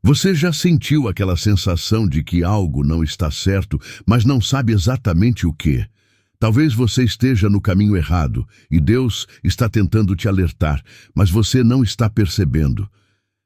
Você já sentiu aquela sensação de que algo não está certo, mas não sabe exatamente o que? Talvez você esteja no caminho errado e Deus está tentando te alertar, mas você não está percebendo.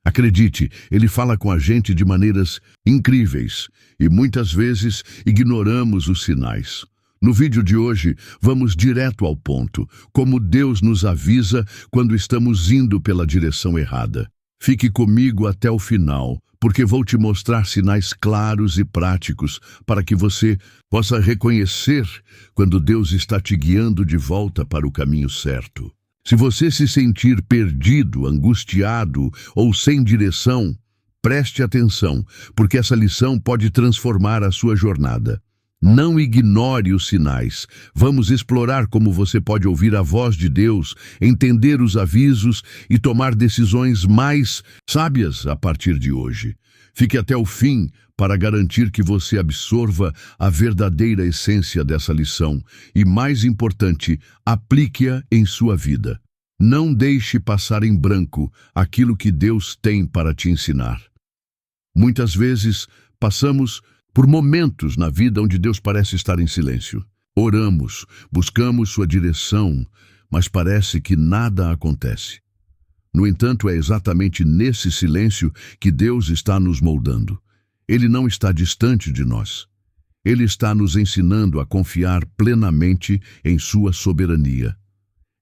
Acredite, Ele fala com a gente de maneiras incríveis e muitas vezes ignoramos os sinais. No vídeo de hoje, vamos direto ao ponto, como Deus nos avisa quando estamos indo pela direção errada. Fique comigo até o final, porque vou te mostrar sinais claros e práticos para que você possa reconhecer quando Deus está te guiando de volta para o caminho certo. Se você se sentir perdido, angustiado ou sem direção, preste atenção, porque essa lição pode transformar a sua jornada. Não ignore os sinais. Vamos explorar como você pode ouvir a voz de Deus, entender os avisos e tomar decisões mais sábias a partir de hoje. Fique até o fim para garantir que você absorva a verdadeira essência dessa lição e, mais importante, aplique-a em sua vida. Não deixe passar em branco aquilo que Deus tem para te ensinar. Muitas vezes passamos por momentos na vida onde Deus parece estar em silêncio. Oramos, buscamos sua direção, mas parece que nada acontece. No entanto, é exatamente nesse silêncio que Deus está nos moldando. Ele não está distante de nós. Ele está nos ensinando a confiar plenamente em sua soberania.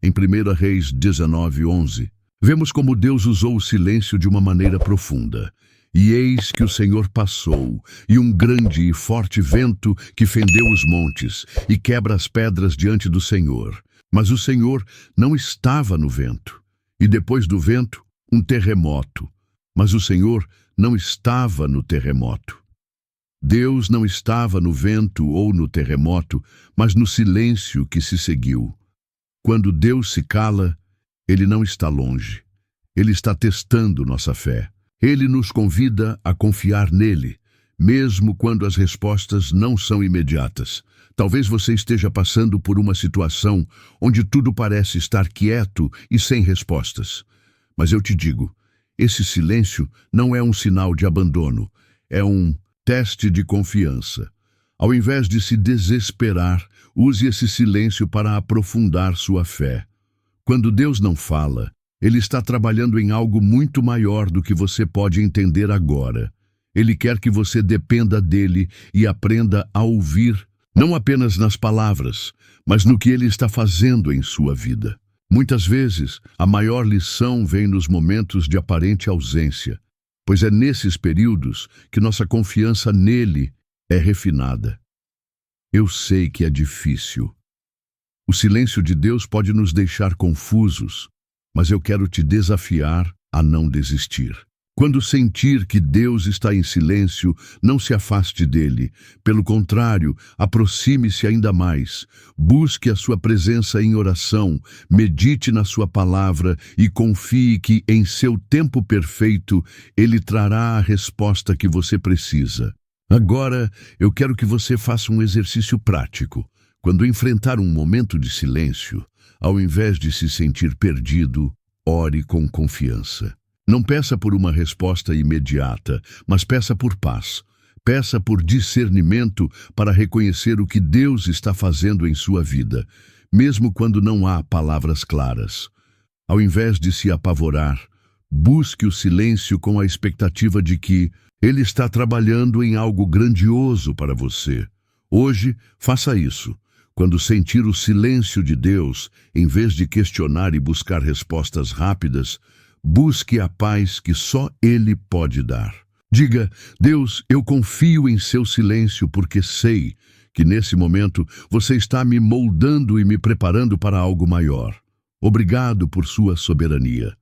Em 1 Reis 19:11, vemos como Deus usou o silêncio de uma maneira profunda. E eis que o Senhor passou, e um grande e forte vento que fendeu os montes, e quebra as pedras diante do Senhor. Mas o Senhor não estava no vento. E depois do vento, um terremoto. Mas o Senhor não estava no terremoto. Deus não estava no vento ou no terremoto, mas no silêncio que se seguiu. Quando Deus se cala, Ele não está longe. Ele está testando nossa fé. Ele nos convida a confiar nele, mesmo quando as respostas não são imediatas. Talvez você esteja passando por uma situação onde tudo parece estar quieto e sem respostas. Mas eu te digo, esse silêncio não é um sinal de abandono, é um teste de confiança. Ao invés de se desesperar, use esse silêncio para aprofundar sua fé. Quando Deus não fala, Ele está trabalhando em algo muito maior do que você pode entender agora. Ele quer que você dependa dele e aprenda a ouvir, não apenas nas palavras, mas no que ele está fazendo em sua vida. Muitas vezes, a maior lição vem nos momentos de aparente ausência, pois é nesses períodos que nossa confiança nele é refinada. Eu sei que é difícil. O silêncio de Deus pode nos deixar confusos, mas eu quero te desafiar a não desistir. Quando sentir que Deus está em silêncio, não se afaste dele. Pelo contrário, aproxime-se ainda mais. Busque a sua presença em oração, medite na sua palavra e confie que, em seu tempo perfeito, ele trará a resposta que você precisa. Agora, eu quero que você faça um exercício prático. Quando enfrentar um momento de silêncio, ao invés de se sentir perdido, ore com confiança. Não peça por uma resposta imediata, mas peça por paz. Peça por discernimento para reconhecer o que Deus está fazendo em sua vida, mesmo quando não há palavras claras. Ao invés de se apavorar, busque o silêncio com a expectativa de que Ele está trabalhando em algo grandioso para você. Hoje, faça isso. Quando sentir o silêncio de Deus, em vez de questionar e buscar respostas rápidas, busque a paz que só Ele pode dar. Diga: Deus, eu confio em seu silêncio porque sei que nesse momento você está me moldando e me preparando para algo maior. Obrigado por sua soberania.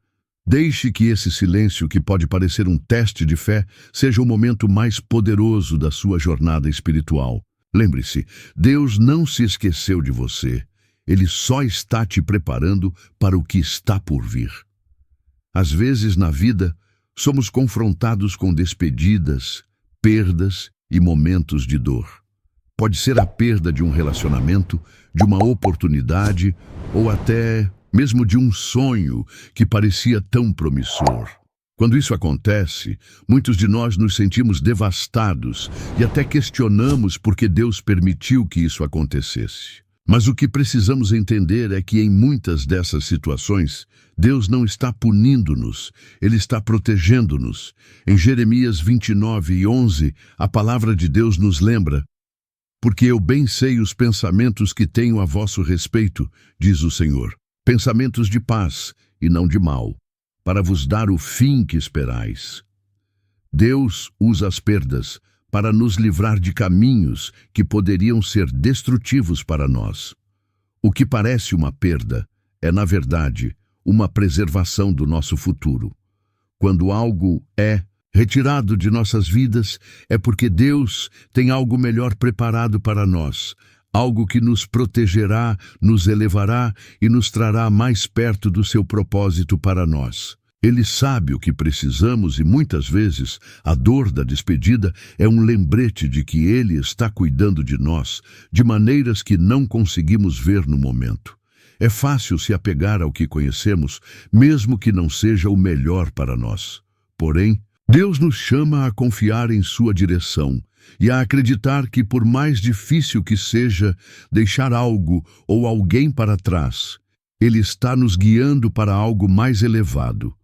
Deixe que esse silêncio, que pode parecer um teste de fé, seja o momento mais poderoso da sua jornada espiritual. Lembre-se, Deus não se esqueceu de você. Ele só está te preparando para o que está por vir. Às vezes, na vida, somos confrontados com despedidas, perdas e momentos de dor. Pode ser a perda de um relacionamento, de uma oportunidade ou até mesmo de um sonho que parecia tão promissor. Quando isso acontece, muitos de nós nos sentimos devastados e até questionamos por que Deus permitiu que isso acontecesse. Mas o que precisamos entender é que em muitas dessas situações, Deus não está punindo-nos, Ele está protegendo-nos. Em Jeremias 29:11, a palavra de Deus nos lembra: porque eu bem sei os pensamentos que tenho a vosso respeito, diz o Senhor, pensamentos de paz e não de mal, para vos dar o fim que esperais. Deus usa as perdas para nos livrar de caminhos que poderiam ser destrutivos para nós. O que parece uma perda é, na verdade, uma preservação do nosso futuro. Quando algo é retirado de nossas vidas, é porque Deus tem algo melhor preparado para nós, algo que nos protegerá, nos elevará e nos trará mais perto do seu propósito para nós. Ele sabe o que precisamos e muitas vezes a dor da despedida é um lembrete de que Ele está cuidando de nós de maneiras que não conseguimos ver no momento. É fácil se apegar ao que conhecemos, mesmo que não seja o melhor para nós. Porém, Deus nos chama a confiar em sua direção e a acreditar que, por mais difícil que seja deixar algo ou alguém para trás, Ele está nos guiando para algo mais elevado.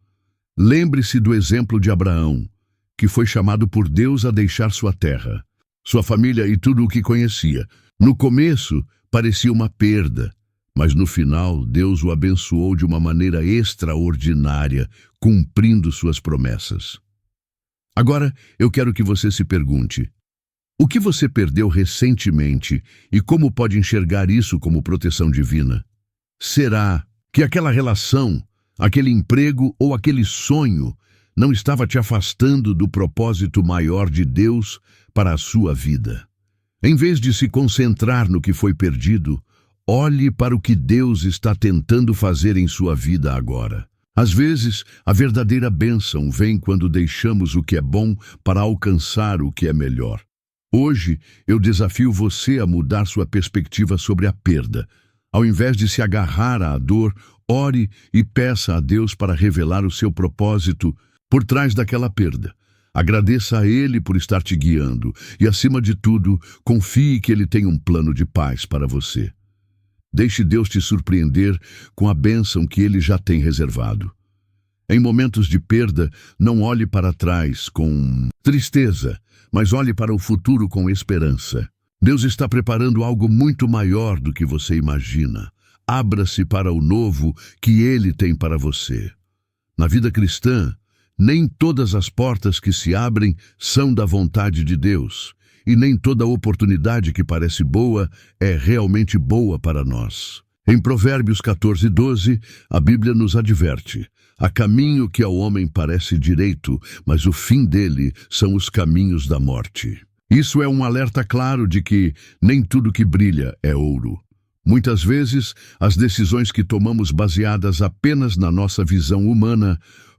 Lembre-se do exemplo de Abraão, que foi chamado por Deus a deixar sua terra, sua família e tudo o que conhecia. No começo, parecia uma perda, mas no final, Deus o abençoou de uma maneira extraordinária, cumprindo suas promessas. Agora, eu quero que você se pergunte: o que você perdeu recentemente e como pode enxergar isso como proteção divina? Será que aquela relação, aquele emprego ou aquele sonho não estava te afastando do propósito maior de Deus para a sua vida? Em vez de se concentrar no que foi perdido, olhe para o que Deus está tentando fazer em sua vida agora. Às vezes, a verdadeira bênção vem quando deixamos o que é bom para alcançar o que é melhor. Hoje, eu desafio você a mudar sua perspectiva sobre a perda. Ao invés de se agarrar à dor, ore e peça a Deus para revelar o seu propósito por trás daquela perda. Agradeça a Ele por estar te guiando e, acima de tudo, confie que Ele tem um plano de paz para você. Deixe Deus te surpreender com a bênção que Ele já tem reservado. Em momentos de perda, não olhe para trás com tristeza, mas olhe para o futuro com esperança. Deus está preparando algo muito maior do que você imagina. Abra-se para o novo que Ele tem para você. Na vida cristã, nem todas as portas que se abrem são da vontade de Deus, e nem toda oportunidade que parece boa é realmente boa para nós. Em Provérbios 14:12, a Bíblia nos adverte: há caminho que ao homem parece direito, mas o fim dele são os caminhos da morte. Isso é um alerta claro de que nem tudo que brilha é ouro. Muitas vezes, as decisões que tomamos baseadas apenas na nossa visão humana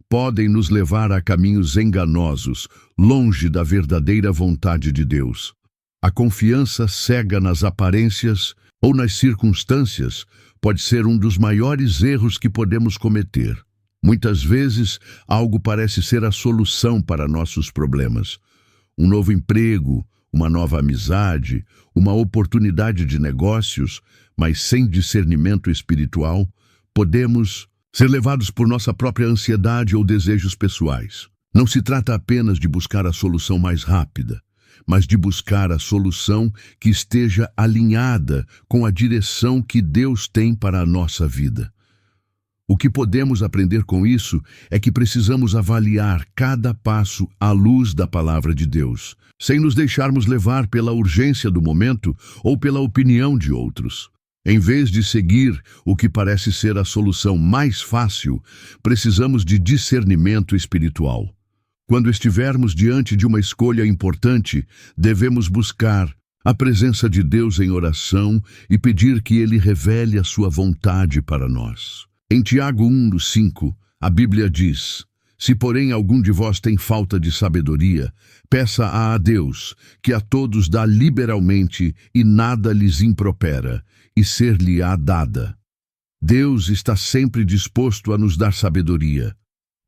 podem nos levar a caminhos enganosos, longe da verdadeira vontade de Deus. A confiança cega nas aparências ou nas circunstâncias pode ser um dos maiores erros que podemos cometer. Muitas vezes, algo parece ser a solução para nossos problemas. Um novo emprego, uma nova amizade, uma oportunidade de negócios, mas sem discernimento espiritual, podemos ser levados por nossa própria ansiedade ou desejos pessoais. Não se trata apenas de buscar a solução mais rápida, mas de buscar a solução que esteja alinhada com a direção que Deus tem para a nossa vida. O que podemos aprender com isso é que precisamos avaliar cada passo à luz da palavra de Deus, sem nos deixarmos levar pela urgência do momento ou pela opinião de outros. Em vez de seguir o que parece ser a solução mais fácil, precisamos de discernimento espiritual. Quando estivermos diante de uma escolha importante, devemos buscar a presença de Deus em oração e pedir que Ele revele a sua vontade para nós. Em Tiago 1:5, a Bíblia diz: se porém algum de vós tem falta de sabedoria, peça a Deus, que a todos dá liberalmente e nada lhes impropera, e ser-lhe-á dada. Deus está sempre disposto a nos dar sabedoria.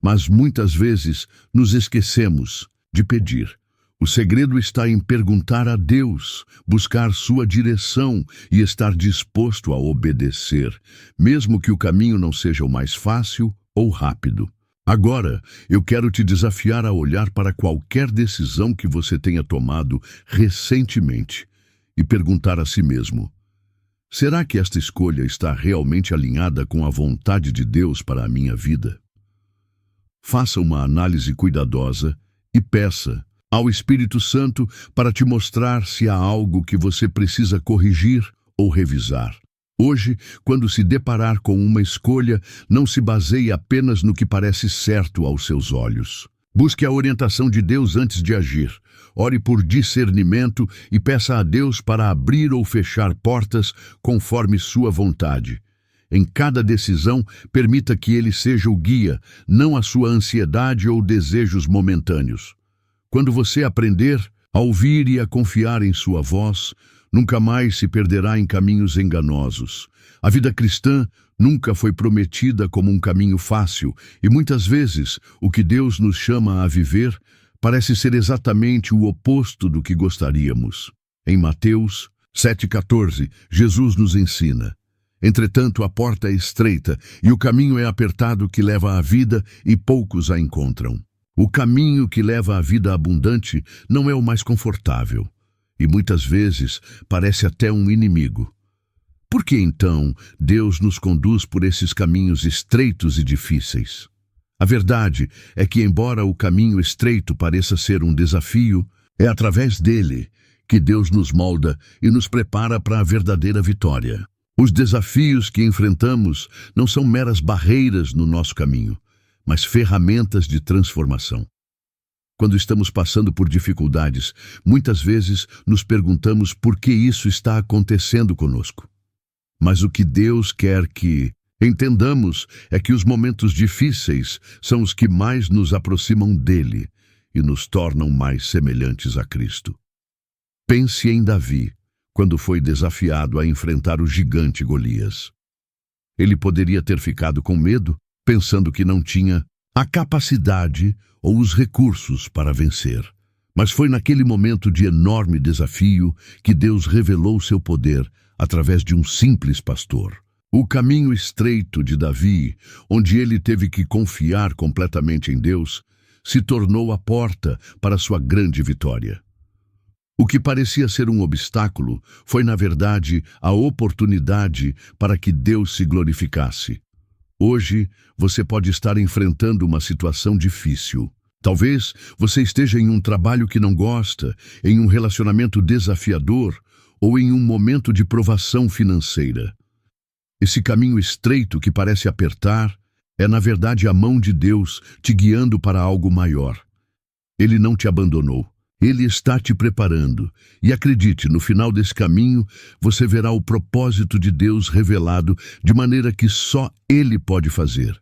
Mas muitas vezes nos esquecemos de pedir. O segredo está em perguntar a Deus, buscar sua direção e estar disposto a obedecer, mesmo que o caminho não seja o mais fácil ou rápido. Agora, eu quero te desafiar a olhar para qualquer decisão que você tenha tomado recentemente e perguntar a si mesmo: será que esta escolha está realmente alinhada com a vontade de Deus para a minha vida? Faça uma análise cuidadosa e peça ao Espírito Santo para te mostrar se há algo que você precisa corrigir ou revisar. Hoje, quando se deparar com uma escolha, não se baseie apenas no que parece certo aos seus olhos. Busque a orientação de Deus antes de agir. Ore por discernimento e peça a Deus para abrir ou fechar portas conforme sua vontade. Em cada decisão, permita que Ele seja o guia, não a sua ansiedade ou desejos momentâneos. Quando você aprender a ouvir e a confiar em sua voz, nunca mais se perderá em caminhos enganosos. A vida cristã nunca foi prometida como um caminho fácil, e muitas vezes o que Deus nos chama a viver parece ser exatamente o oposto do que gostaríamos. Em Mateus 7,14, Jesus nos ensina: entretanto, a porta é estreita e o caminho é apertado que leva à vida, e poucos a encontram. O caminho que leva à vida abundante não é o mais confortável, e muitas vezes parece até um inimigo. Por que então Deus nos conduz por esses caminhos estreitos e difíceis? A verdade é que, embora o caminho estreito pareça ser um desafio, é através dele que Deus nos molda e nos prepara para a verdadeira vitória. Os desafios que enfrentamos não são meras barreiras no nosso caminho, mas ferramentas de transformação. Quando estamos passando por dificuldades, muitas vezes nos perguntamos por que isso está acontecendo conosco. Mas o que Deus quer que entendamos é que os momentos difíceis são os que mais nos aproximam dele e nos tornam mais semelhantes a Cristo. Pense em Davi, quando foi desafiado a enfrentar o gigante Golias. Ele poderia ter ficado com medo, pensando que não tinha a capacidade ou os recursos para vencer. Mas foi naquele momento de enorme desafio que Deus revelou seu poder através de um simples pastor. O caminho estreito de Davi, onde ele teve que confiar completamente em Deus, se tornou a porta para sua grande vitória. O que parecia ser um obstáculo foi, na verdade, a oportunidade para que Deus se glorificasse. Hoje, você pode estar enfrentando uma situação difícil. Talvez você esteja em um trabalho que não gosta, em um relacionamento desafiador ou em um momento de provação financeira. Esse caminho estreito que parece apertar é, na verdade, a mão de Deus te guiando para algo maior. Ele não te abandonou. Ele está te preparando. E acredite, no final desse caminho, você verá o propósito de Deus revelado de maneira que só Ele pode fazer.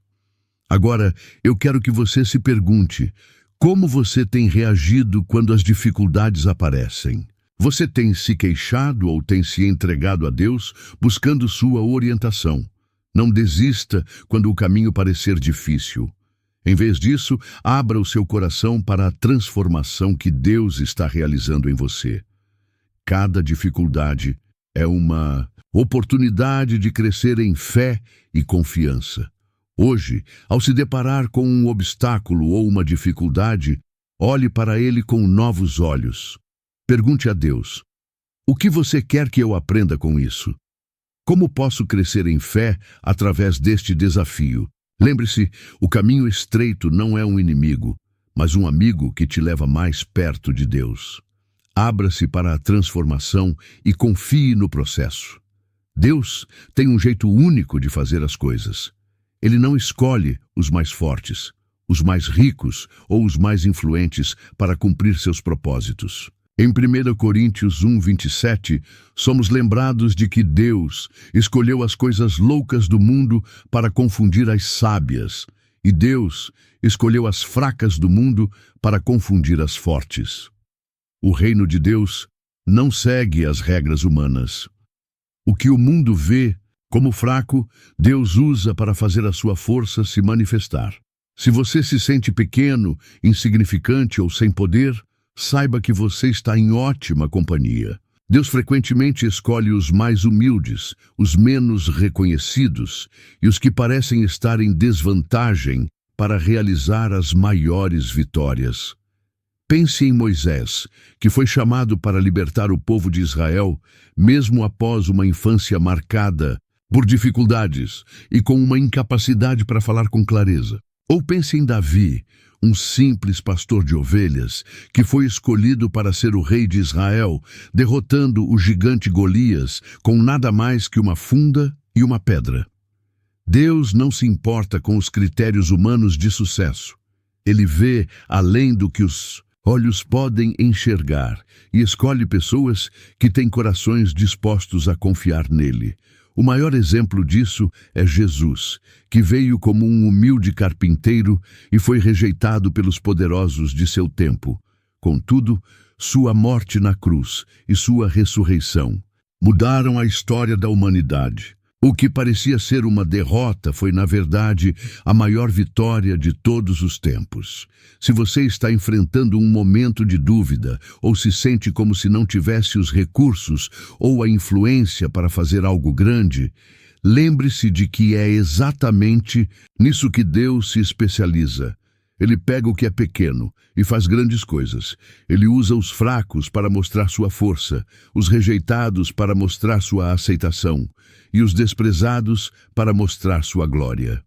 Agora, eu quero que você se pergunte: como você tem reagido quando as dificuldades aparecem? Você tem se queixado ou tem se entregado a Deus, buscando sua orientação? Não desista quando o caminho parecer difícil. Em vez disso, abra o seu coração para a transformação que Deus está realizando em você. Cada dificuldade é uma oportunidade de crescer em fé e confiança. Hoje, ao se deparar com um obstáculo ou uma dificuldade, olhe para ele com novos olhos. Pergunte a Deus: o que você quer que eu aprenda com isso? Como posso crescer em fé através deste desafio? Lembre-se, o caminho estreito não é um inimigo, mas um amigo que te leva mais perto de Deus. Abra-se para a transformação e confie no processo. Deus tem um jeito único de fazer as coisas. Ele não escolhe os mais fortes, os mais ricos ou os mais influentes para cumprir seus propósitos. Em 1 Coríntios 1:27, somos lembrados de que Deus escolheu as coisas loucas do mundo para confundir as sábias, e Deus escolheu as fracas do mundo para confundir as fortes. O reino de Deus não segue as regras humanas. O que o mundo vê como fraco, Deus usa para fazer a sua força se manifestar. Se você se sente pequeno, insignificante ou sem poder, saiba que você está em ótima companhia. Deus frequentemente escolhe os mais humildes, os menos reconhecidos e os que parecem estar em desvantagem para realizar as maiores vitórias. Pense em Moisés, que foi chamado para libertar o povo de Israel, mesmo após uma infância marcada por dificuldades e com uma incapacidade para falar com clareza. Ou pense em Davi, um simples pastor de ovelhas, que foi escolhido para ser o rei de Israel, derrotando o gigante Golias com nada mais que uma funda e uma pedra. Deus não se importa com os critérios humanos de sucesso. Ele vê além do que os olhos podem enxergar e escolhe pessoas que têm corações dispostos a confiar nele. O maior exemplo disso é Jesus, que veio como um humilde carpinteiro e foi rejeitado pelos poderosos de seu tempo. Contudo, sua morte na cruz e sua ressurreição mudaram a história da humanidade. O que parecia ser uma derrota foi, na verdade, a maior vitória de todos os tempos. Se você está enfrentando um momento de dúvida, ou se sente como se não tivesse os recursos ou a influência para fazer algo grande, lembre-se de que é exatamente nisso que Deus se especializa. Ele pega o que é pequeno e faz grandes coisas. Ele usa os fracos para mostrar sua força, os rejeitados para mostrar sua aceitação e os desprezados para mostrar sua glória.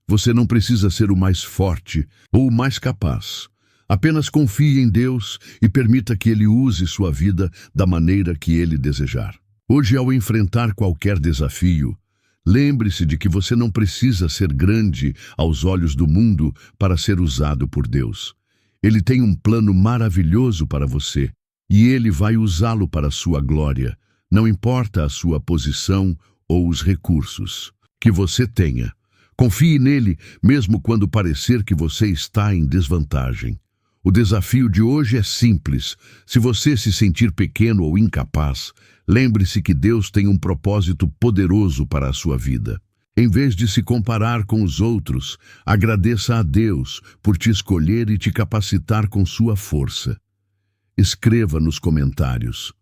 Você não precisa ser o mais forte ou o mais capaz. Apenas confie em Deus e permita que Ele use sua vida da maneira que Ele desejar. Hoje, ao enfrentar qualquer desafio, lembre-se de que você não precisa ser grande aos olhos do mundo para ser usado por Deus. Ele tem um plano maravilhoso para você e Ele vai usá-lo para a sua glória. Não importa a sua posição ou os recursos que você tenha. Confie nele mesmo quando parecer que você está em desvantagem. O desafio de hoje é simples. Se você se sentir pequeno ou incapaz, lembre-se que Deus tem um propósito poderoso para a sua vida. Em vez de se comparar com os outros, agradeça a Deus por te escolher e te capacitar com sua força. Escreva nos comentários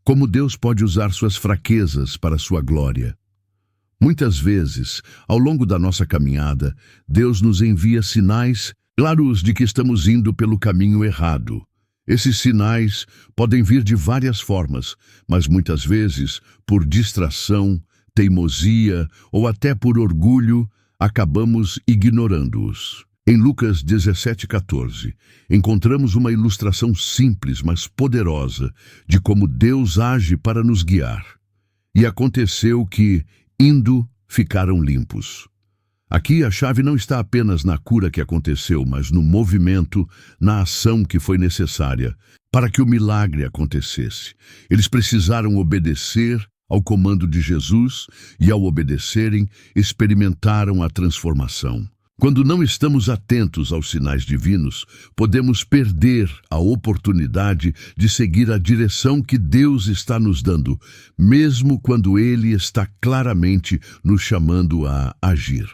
como Deus pode usar suas fraquezas para sua glória. Muitas vezes, ao longo da nossa caminhada, Deus nos envia sinais claros de que estamos indo pelo caminho errado. Esses sinais podem vir de várias formas, mas muitas vezes, por distração, teimosia ou até por orgulho, acabamos ignorando-os. Em Lucas 17:14, encontramos uma ilustração simples, mas poderosa, de como Deus age para nos guiar. E aconteceu que, indo, ficaram limpos. Aqui a chave não está apenas na cura que aconteceu, mas no movimento, na ação que foi necessária para que o milagre acontecesse. Eles precisaram obedecer ao comando de Jesus e, ao obedecerem, experimentaram a transformação. Quando não estamos atentos aos sinais divinos, podemos perder a oportunidade de seguir a direção que Deus está nos dando, mesmo quando Ele está claramente nos chamando a agir.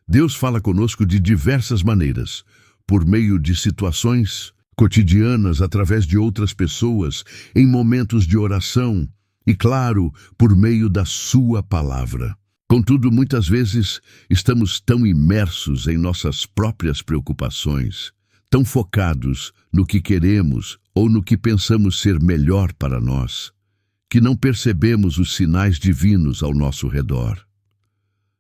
Deus fala conosco de diversas maneiras, por meio de situações cotidianas, através de outras pessoas, em momentos de oração e, claro, por meio da sua palavra. Contudo, muitas vezes estamos tão imersos em nossas próprias preocupações, tão focados no que queremos ou no que pensamos ser melhor para nós, que não percebemos os sinais divinos ao nosso redor.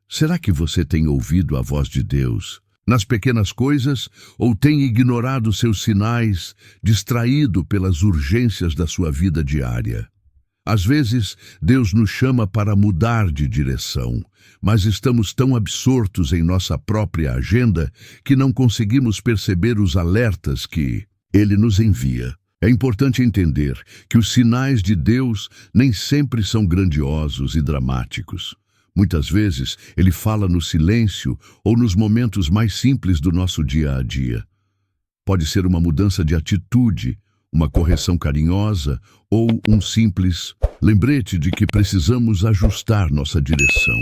Será que você tem ouvido a voz de Deus nas pequenas coisas ou tem ignorado seus sinais, distraído pelas urgências da sua vida diária? Às vezes, Deus nos chama para mudar de direção, mas estamos tão absortos em nossa própria agenda que não conseguimos perceber os alertas que Ele nos envia. É importante entender que os sinais de Deus nem sempre são grandiosos e dramáticos. Muitas vezes, Ele fala no silêncio ou nos momentos mais simples do nosso dia a dia. Pode ser uma mudança de atitude, uma correção carinhosa ou um simples lembrete de que precisamos ajustar nossa direção.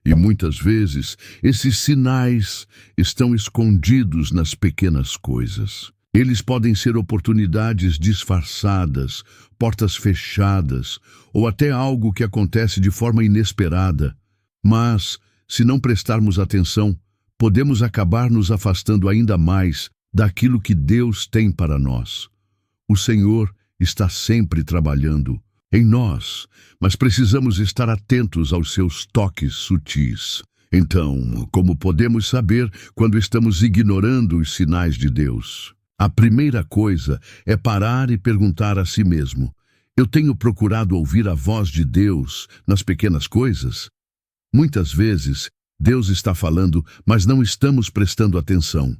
E muitas vezes, esses sinais estão escondidos nas pequenas coisas. Eles podem ser oportunidades disfarçadas, portas fechadas, ou até algo que acontece de forma inesperada. Mas, se não prestarmos atenção, podemos acabar nos afastando ainda mais daquilo que Deus tem para nós. O Senhor está sempre trabalhando em nós, mas precisamos estar atentos aos seus toques sutis. Então, como podemos saber quando estamos ignorando os sinais de Deus? A primeira coisa é parar e perguntar a si mesmo: eu tenho procurado ouvir a voz de Deus nas pequenas coisas? Muitas vezes, Deus está falando, mas não estamos prestando atenção.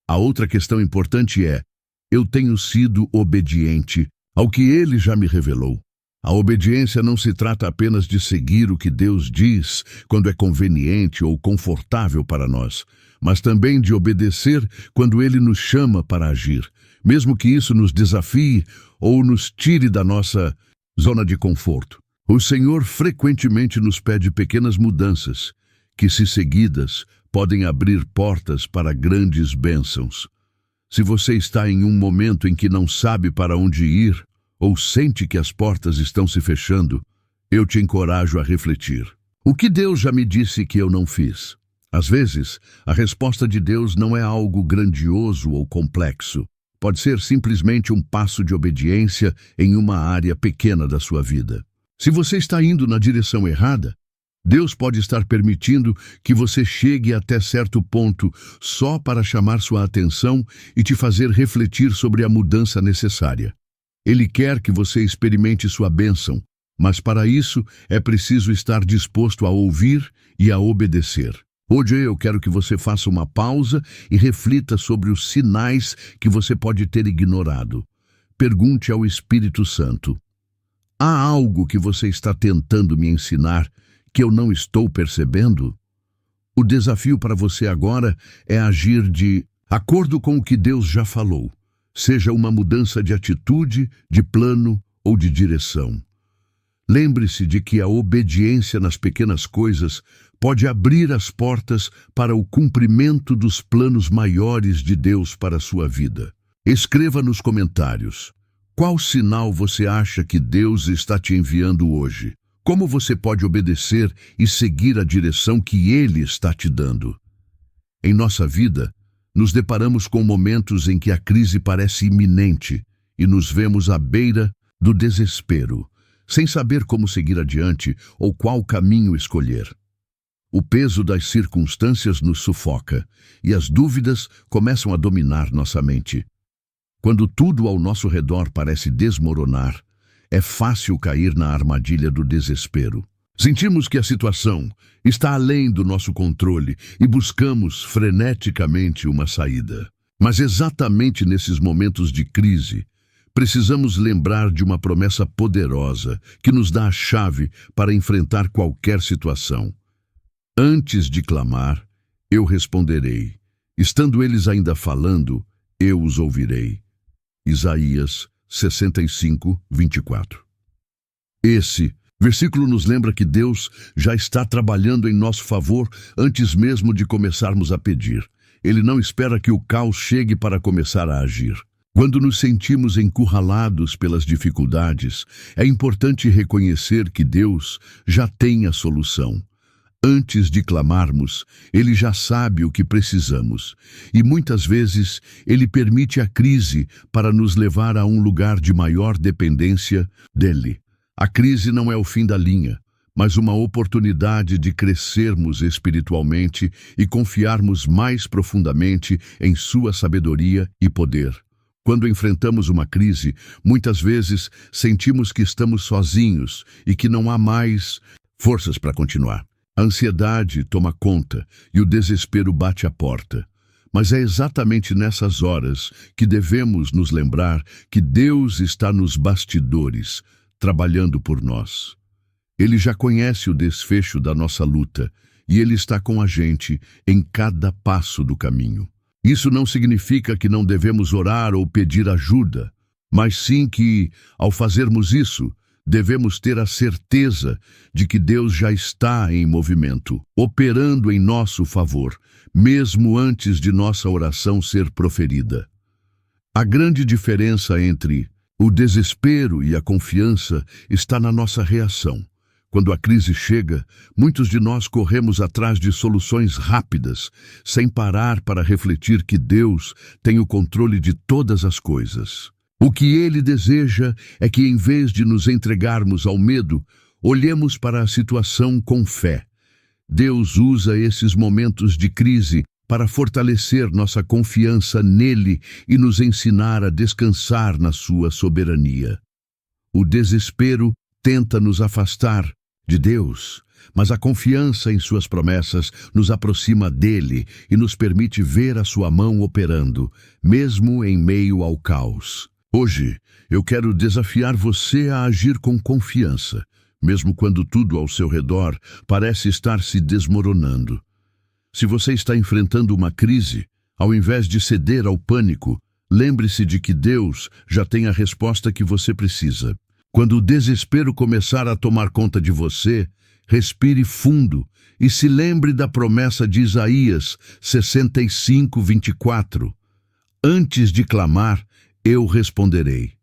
A outra questão importante é: eu tenho sido obediente ao que Ele já me revelou? A obediência não se trata apenas de seguir o que Deus diz quando é conveniente ou confortável para nós, mas também de obedecer quando Ele nos chama para agir, mesmo que isso nos desafie ou nos tire da nossa zona de conforto. O Senhor frequentemente nos pede pequenas mudanças, que, se seguidas, podem abrir portas para grandes bênçãos. Se você está em um momento em que não sabe para onde ir, ou sente que as portas estão se fechando, eu te encorajo a refletir. O que Deus já me disse que eu não fiz? Às vezes, a resposta de Deus não é algo grandioso ou complexo. Pode ser simplesmente um passo de obediência em uma área pequena da sua vida. Se você está indo na direção errada, Deus pode estar permitindo que você chegue até certo ponto só para chamar sua atenção e te fazer refletir sobre a mudança necessária. Ele quer que você experimente sua bênção, mas para isso é preciso estar disposto a ouvir e a obedecer. Hoje eu quero que você faça uma pausa e reflita sobre os sinais que você pode ter ignorado. Pergunte ao Espírito Santo: há algo que você está tentando me ensinar que eu não estou percebendo? O desafio para você agora é agir de acordo com o que Deus já falou. Seja uma mudança de atitude, de plano ou de direção. Lembre-se de que a obediência nas pequenas coisas pode abrir as portas para o cumprimento dos planos maiores de Deus para a sua vida. Escreva nos comentários: qual sinal você acha que Deus está te enviando hoje? Como você pode obedecer e seguir a direção que Ele está te dando? Em nossa vida, nos deparamos com momentos em que a crise parece iminente e nos vemos à beira do desespero, sem saber como seguir adiante ou qual caminho escolher. O peso das circunstâncias nos sufoca e as dúvidas começam a dominar nossa mente. Quando tudo ao nosso redor parece desmoronar, é fácil cair na armadilha do desespero. Sentimos que a situação está além do nosso controle e buscamos freneticamente uma saída. Mas exatamente nesses momentos de crise, precisamos lembrar de uma promessa poderosa que nos dá a chave para enfrentar qualquer situação. Antes de clamar, eu responderei. Estando eles ainda falando, eu os ouvirei. Isaías 65, 24. Esse versículo nos lembra que Deus já está trabalhando em nosso favor antes mesmo de começarmos a pedir. Ele não espera que o caos chegue para começar a agir. Quando nos sentimos encurralados pelas dificuldades, é importante reconhecer que Deus já tem a solução. Antes de clamarmos, Ele já sabe o que precisamos, e muitas vezes Ele permite a crise para nos levar a um lugar de maior dependência dEle. A crise não é o fim da linha, mas uma oportunidade de crescermos espiritualmente e confiarmos mais profundamente em Sua sabedoria e poder. Quando enfrentamos uma crise, muitas vezes sentimos que estamos sozinhos e que não há mais forças para continuar. A ansiedade toma conta e o desespero bate à porta. Mas é exatamente nessas horas que devemos nos lembrar que Deus está nos bastidores, trabalhando por nós. Ele já conhece o desfecho da nossa luta e Ele está com a gente em cada passo do caminho. Isso não significa que não devemos orar ou pedir ajuda, mas sim que, ao fazermos isso, Devemos ter a certeza de que Deus já está em movimento, operando em nosso favor, mesmo antes de nossa oração ser proferida. A grande diferença entre o desespero e a confiança está na nossa reação. Quando a crise chega, muitos de nós corremos atrás de soluções rápidas, sem parar para refletir que Deus tem o controle de todas as coisas. O que Ele deseja é que, em vez de nos entregarmos ao medo, olhemos para a situação com fé. Deus usa esses momentos de crise para fortalecer nossa confiança nele e nos ensinar a descansar na sua soberania. O desespero tenta nos afastar de Deus, mas a confiança em suas promessas nos aproxima dele e nos permite ver a sua mão operando, mesmo em meio ao caos. Hoje, eu quero desafiar você a agir com confiança, mesmo quando tudo ao seu redor parece estar se desmoronando. Se você está enfrentando uma crise, ao invés de ceder ao pânico, lembre-se de que Deus já tem a resposta que você precisa. Quando o desespero começar a tomar conta de você, respire fundo e se lembre da promessa de Isaías 65:24. Antes de clamar, eu responderei.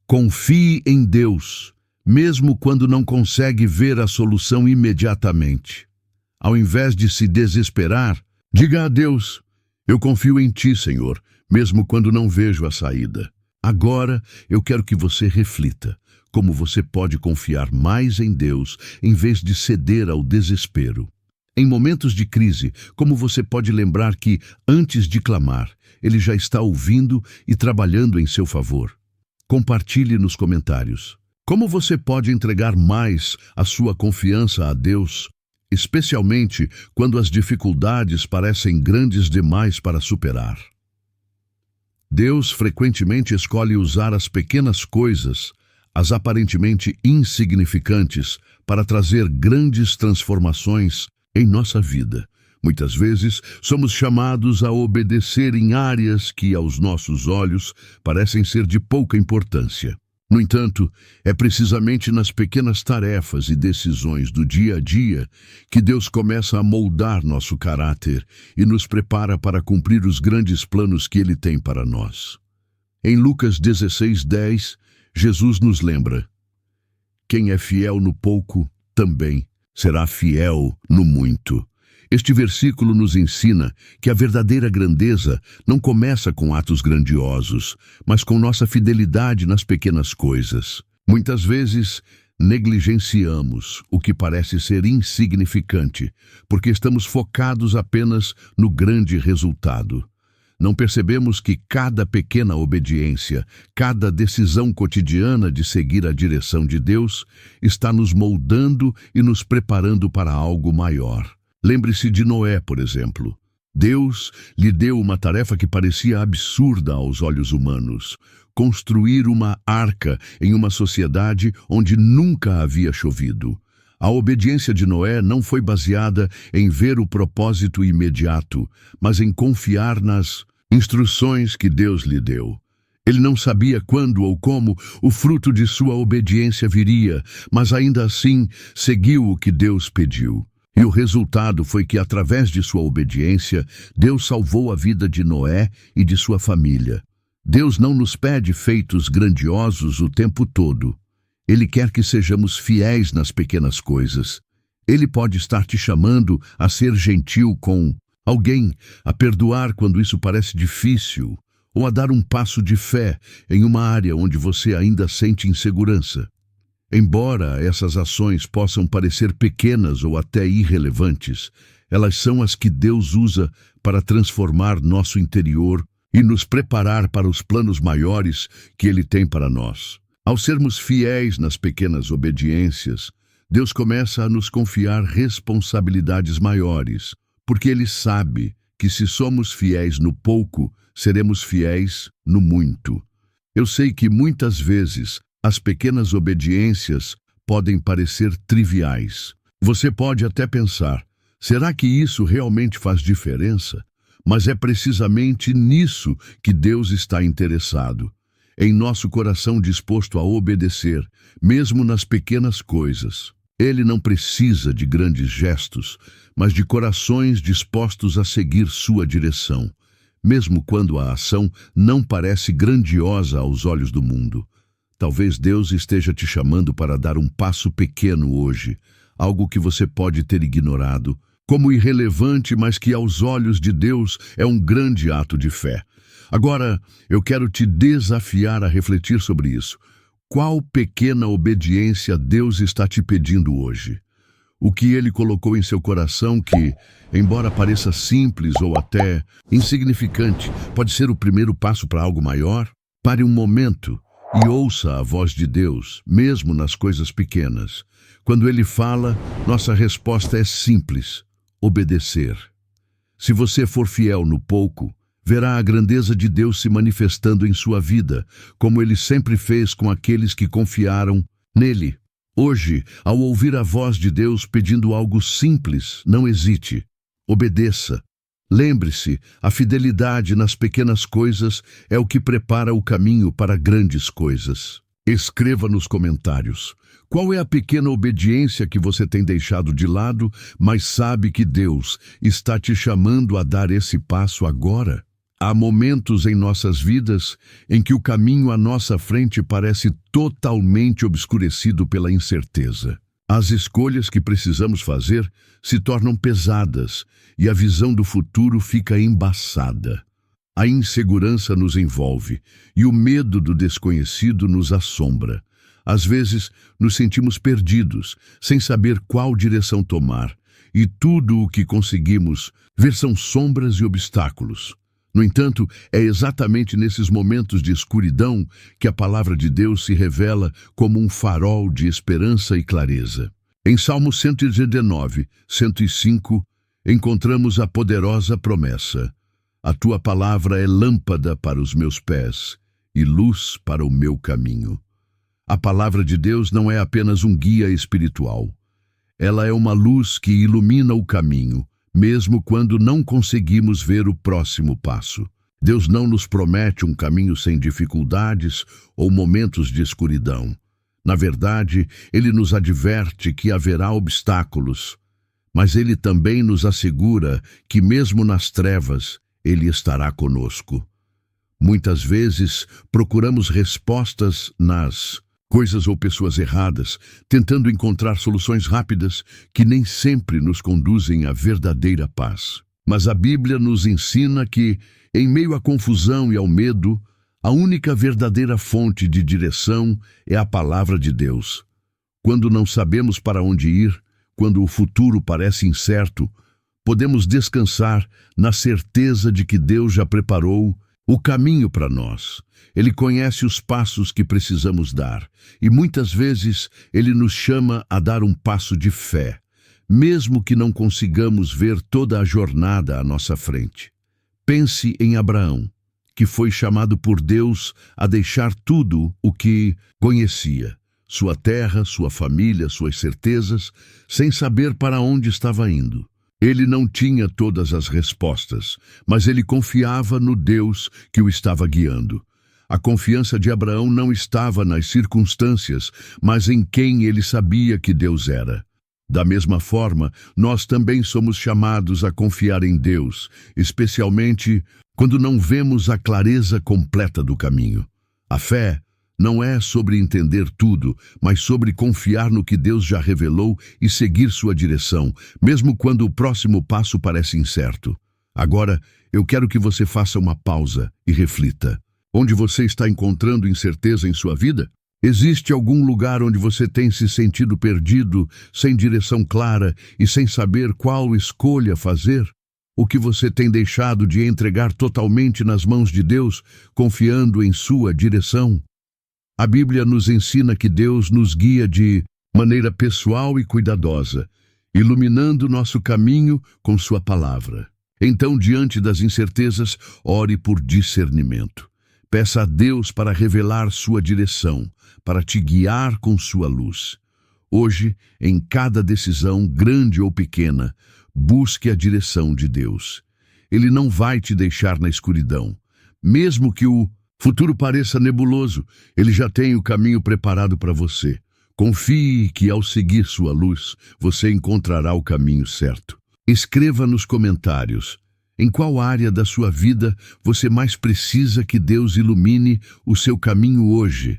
Confie em Deus, mesmo quando não consegue ver a solução imediatamente. Ao invés de se desesperar, diga a Deus: eu confio em Ti, Senhor, mesmo quando não vejo a saída. Agora, eu quero que você reflita como você pode confiar mais em Deus em vez de ceder ao desespero. Em momentos de crise, como você pode lembrar que, antes de clamar, Ele já está ouvindo e trabalhando em seu favor? Compartilhe nos comentários. Como você pode entregar mais a sua confiança a Deus, especialmente quando as dificuldades parecem grandes demais para superar? Deus frequentemente escolhe usar as pequenas coisas, as aparentemente insignificantes, para trazer grandes transformações em nossa vida. Muitas vezes, somos chamados a obedecer em áreas que, aos nossos olhos, parecem ser de pouca importância. No entanto, é precisamente nas pequenas tarefas e decisões do dia a dia que Deus começa a moldar nosso caráter e nos prepara para cumprir os grandes planos que Ele tem para nós. Em Lucas 16:10, Jesus nos lembra: quem é fiel no pouco, também será fiel no muito. Este versículo nos ensina que a verdadeira grandeza não começa com atos grandiosos, mas com nossa fidelidade nas pequenas coisas. Muitas vezes, negligenciamos o que parece ser insignificante, porque estamos focados apenas no grande resultado. Não percebemos que cada pequena obediência, cada decisão cotidiana de seguir a direção de Deus, está nos moldando e nos preparando para algo maior. Lembre-se de Noé, por exemplo. Deus lhe deu uma tarefa que parecia absurda aos olhos humanos: construir uma arca em uma sociedade onde nunca havia chovido. A obediência de Noé não foi baseada em ver o propósito imediato, mas em confiar nas instruções que Deus lhe deu. Ele não sabia quando ou como o fruto de sua obediência viria, mas ainda assim seguiu o que Deus pediu. E o resultado foi que, através de sua obediência, Deus salvou a vida de Noé e de sua família. Deus não nos pede feitos grandiosos o tempo todo. Ele quer que sejamos fiéis nas pequenas coisas. Ele pode estar te chamando a ser gentil com alguém, a perdoar quando isso parece difícil, ou a dar um passo de fé em uma área onde você ainda sente insegurança. Embora essas ações possam parecer pequenas ou até irrelevantes, elas são as que Deus usa para transformar nosso interior e nos preparar para os planos maiores que Ele tem para nós. Ao sermos fiéis nas pequenas obediências, Deus começa a nos confiar responsabilidades maiores, porque Ele sabe que se somos fiéis no pouco, seremos fiéis no muito. Eu sei que muitas vezes as pequenas obediências podem parecer triviais. Você pode até pensar: será que isso realmente faz diferença? Mas é precisamente nisso que Deus está interessado. em nosso coração disposto a obedecer, mesmo nas pequenas coisas. Ele não precisa de grandes gestos, mas de corações dispostos a seguir sua direção, mesmo quando a ação não parece grandiosa aos olhos do mundo. Talvez Deus esteja te chamando para dar um passo pequeno hoje, algo que você pode ter ignorado, como irrelevante, mas que aos olhos de Deus é um grande ato de fé. Agora, eu quero te desafiar a refletir sobre isso. Qual pequena obediência Deus está te pedindo hoje? O que Ele colocou em seu coração que, embora pareça simples ou até insignificante, pode ser o primeiro passo para algo maior? Pare um momento e ouça a voz de Deus, mesmo nas coisas pequenas. Quando Ele fala, nossa resposta é simples: obedecer. Se você for fiel no pouco, verá a grandeza de Deus se manifestando em sua vida, como Ele sempre fez com aqueles que confiaram nele. Hoje, ao ouvir a voz de Deus pedindo algo simples, não hesite. Obedeça. Lembre-se, a fidelidade nas pequenas coisas é o que prepara o caminho para grandes coisas. Escreva nos comentários: qual é a pequena obediência que você tem deixado de lado, mas sabe que Deus está te chamando a dar esse passo agora? Há momentos em nossas vidas em que o caminho à nossa frente parece totalmente obscurecido pela incerteza. As escolhas que precisamos fazer se tornam pesadas e a visão do futuro fica embaçada. A insegurança nos envolve e o medo do desconhecido nos assombra. Às vezes, nos sentimos perdidos, sem saber qual direção tomar, e tudo o que conseguimos ver são sombras e obstáculos. No entanto, é exatamente nesses momentos de escuridão que a palavra de Deus se revela como um farol de esperança e clareza. Em Salmo 119, 105, encontramos a poderosa promessa: a tua palavra é lâmpada para os meus pés e luz para o meu caminho. A palavra de Deus não é apenas um guia espiritual. Ela é uma luz que ilumina o caminho, mesmo quando não conseguimos ver o próximo passo. Deus não nos promete um caminho sem dificuldades ou momentos de escuridão. Na verdade, Ele nos adverte que haverá obstáculos, mas Ele também nos assegura que mesmo nas trevas, Ele estará conosco. Muitas vezes, procuramos respostas nas coisas ou pessoas erradas, tentando encontrar soluções rápidas que nem sempre nos conduzem à verdadeira paz. Mas a Bíblia nos ensina que, em meio à confusão e ao medo, a única verdadeira fonte de direção é a palavra de Deus. Quando não sabemos para onde ir, quando o futuro parece incerto, podemos descansar na certeza de que Deus já preparou o caminho para nós. Ele conhece os passos que precisamos dar, e muitas vezes Ele nos chama a dar um passo de fé, mesmo que não consigamos ver toda a jornada à nossa frente. Pense em Abraão, que foi chamado por Deus a deixar tudo o que conhecia, sua terra, sua família, suas certezas, sem saber para onde estava indo. Ele não tinha todas as respostas, mas ele confiava no Deus que o estava guiando. A confiança de Abraão não estava nas circunstâncias, mas em quem ele sabia que Deus era. Da mesma forma, nós também somos chamados a confiar em Deus, especialmente quando não vemos a clareza completa do caminho. A fé não é sobre entender tudo, mas sobre confiar no que Deus já revelou e seguir sua direção, mesmo quando o próximo passo parece incerto. Agora, eu quero que você faça uma pausa e reflita. Onde você está encontrando incerteza em sua vida? Existe algum lugar onde você tem se sentido perdido, sem direção clara e sem saber qual escolha fazer? O que você tem deixado de entregar totalmente nas mãos de Deus, confiando em sua direção? A Bíblia nos ensina que Deus nos guia de maneira pessoal e cuidadosa, iluminando nosso caminho com sua palavra. Então, diante das incertezas, ore por discernimento. Peça a Deus para revelar sua direção, para te guiar com sua luz. Hoje, em cada decisão, grande ou pequena, busque a direção de Deus. Ele não vai te deixar na escuridão. Mesmo que o futuro pareça nebuloso, Ele já tem o caminho preparado para você. Confie que ao seguir sua luz, você encontrará o caminho certo. Escreva nos comentários em qual área da sua vida você mais precisa que Deus ilumine o seu caminho hoje.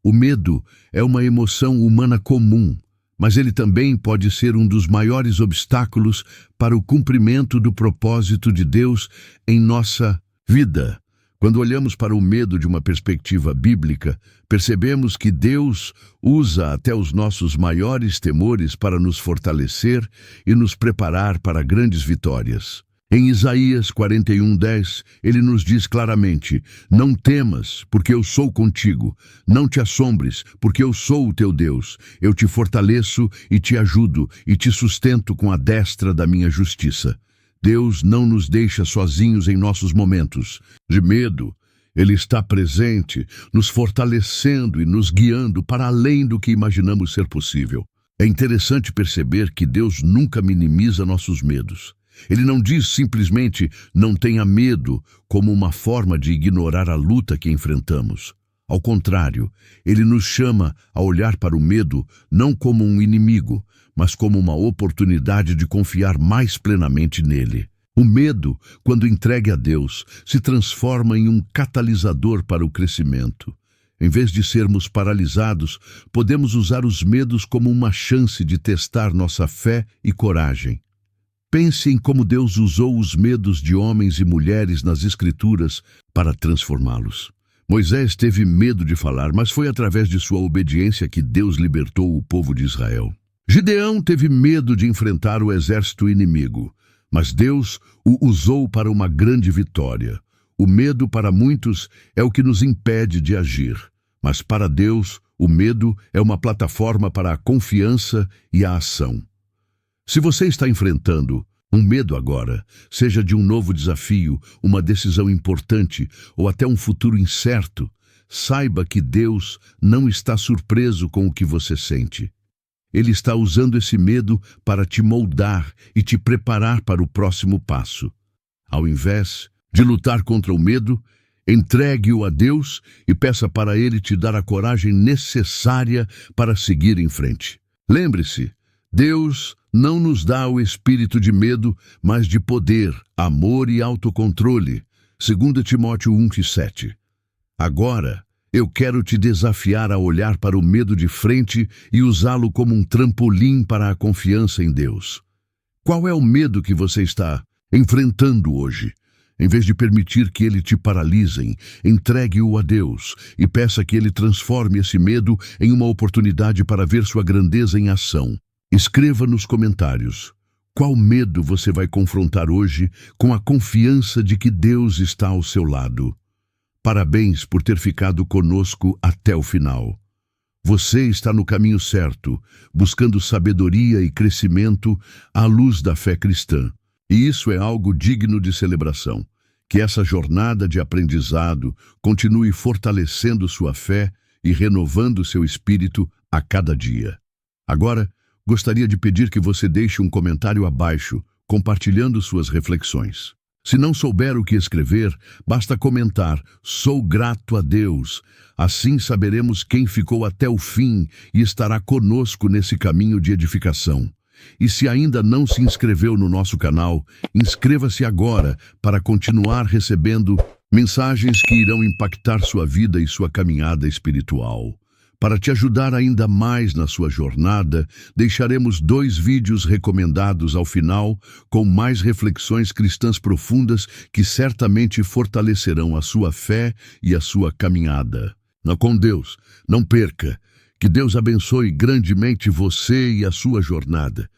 O medo é uma emoção humana comum, mas ele também pode ser um dos maiores obstáculos para o cumprimento do propósito de Deus em nossa vida. Quando olhamos para o medo de uma perspectiva bíblica, percebemos que Deus usa até os nossos maiores temores para nos fortalecer e nos preparar para grandes vitórias. Em Isaías 41:10, ele nos diz claramente: não temas, porque eu sou contigo. Não te assombres, porque eu sou o teu Deus. Eu te fortaleço e te ajudo e te sustento com a destra da minha justiça. Deus não nos deixa sozinhos em nossos momentos de medo. Ele está presente, nos fortalecendo e nos guiando para além do que imaginamos ser possível. É interessante perceber que Deus nunca minimiza nossos medos. Ele não diz simplesmente não tenha medo como uma forma de ignorar a luta que enfrentamos. Ao contrário, ele nos chama a olhar para o medo não como um inimigo, mas como uma oportunidade de confiar mais plenamente nele. O medo, quando entregue a Deus, se transforma em um catalisador para o crescimento. Em vez de sermos paralisados, podemos usar os medos como uma chance de testar nossa fé e coragem. Pense em como Deus usou os medos de homens e mulheres nas Escrituras para transformá-los. Moisés teve medo de falar, mas foi através de sua obediência que Deus libertou o povo de Israel. Gideão teve medo de enfrentar o exército inimigo, mas Deus o usou para uma grande vitória. O medo para muitos é o que nos impede de agir, mas para Deus o medo é uma plataforma para a confiança e a ação. Se você está enfrentando um medo agora, seja de um novo desafio, uma decisão importante ou até um futuro incerto, saiba que Deus não está surpreso com o que você sente. Ele está usando esse medo para te moldar e te preparar para o próximo passo. Ao invés de lutar contra o medo, entregue-o a Deus e peça para Ele te dar a coragem necessária para seguir em frente. Lembre-se, Deus não nos dá o espírito de medo, mas de poder, amor e autocontrole. 2 Timóteo 1:7. Agora, eu quero te desafiar a olhar para o medo de frente e usá-lo como um trampolim para a confiança em Deus. Qual é o medo que você está enfrentando hoje? Em vez de permitir que ele te paralisem, entregue-o a Deus e peça que ele transforme esse medo em uma oportunidade para ver sua grandeza em ação. Escreva nos comentários qual medo você vai confrontar hoje com a confiança de que Deus está ao seu lado. Parabéns por ter ficado conosco até o final. Você está no caminho certo, buscando sabedoria e crescimento à luz da fé cristã. E isso é algo digno de celebração. Que essa jornada de aprendizado continue fortalecendo sua fé e renovando seu espírito a cada dia. Agora, gostaria de pedir que você deixe um comentário abaixo, compartilhando suas reflexões. Se não souber o que escrever, basta comentar: sou grato a Deus. Assim saberemos quem ficou até o fim e estará conosco nesse caminho de edificação. E se ainda não se inscreveu no nosso canal, inscreva-se agora para continuar recebendo mensagens que irão impactar sua vida e sua caminhada espiritual. Para te ajudar ainda mais na sua jornada, deixaremos 2 vídeos recomendados ao final, com mais reflexões cristãs profundas que certamente fortalecerão a sua fé e a sua caminhada. Com Deus, não perca. Que Deus abençoe grandemente você e a sua jornada.